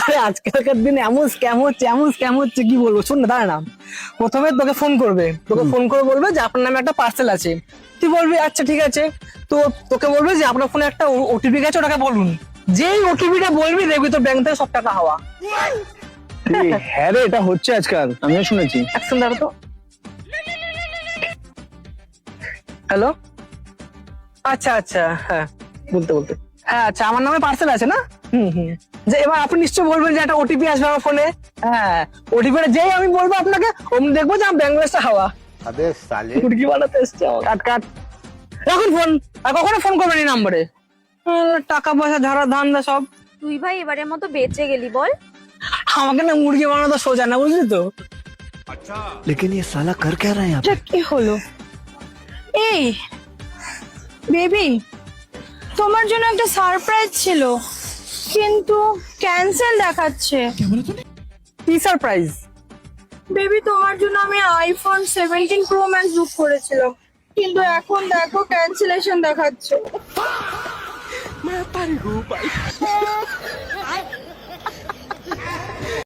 আরে আজকালকার দিনে এমন স্ক্যাম হচ্ছে কি বলবো। শোন না, দাঁড়া না, প্রথমে তোকে ফোন করবে, বলবে যে আপনার নামে একটা পার্সেল আছে। তুই বলবি আচ্ছা ঠিক আছে। তো তোকে বলবে যে আপনার ফোনে একটা ওটিপি গেছে, ওটাকে বলুন। যেই ওটিপিটা বলবি দেখবি তোর ব্যাংক থেকে সব টাকা হাওয়া। হ্যাঁ রে, এটা হচ্ছে আজকাল, আমিও শুনেছি। একশন দাঁড়া তো। হ্যালো, আচ্ছা আচ্ছা, হ্যাঁ বলতে বলতে, হ্যাঁ আচ্ছা, আমার নামে পার্সেল আছে না। যে এবার আপনি নিশ্চয় বলবেন যে একটা ওটিপি আসবে আমার ফোনে। হ্যাঁ, ওটিপিটা যেই আমি বলবো আপনাকে, অমনি দেখবো যে আমার ব্যাংক ব্যালেন্সটা হাওয়া। अबे साले মুরগি বানাতে এসছে আমার। কাট কাট, রাখুন ফোন। আর কখনো ফোন করবেন এই নাম্বারে। টাকা পয়সা ঝাড়া ধান্দা সব। তুই ভাই এবারের মতো বেঁচে গেলি বল। আমাকে না মুরগি বানানো সোজা না, বুঝলি তো। लेकिन ये साला कर क्या रहा है यहाँ पे? এটা কি হলো? এই বেবি, তোমার জন্য একটা সারপ্রাইজ ছিল কিন্তু ক্যান্সেল দেখাচ্ছে। কি সারপ্রাইজ? বেবি, তোমার জন্য আমি আইফোন 17 প্রো ম্যাক্স বুক করেছিলাম কিন্তু এখন দেখো ক্যান্সেলেশন দেখাচ্ছে।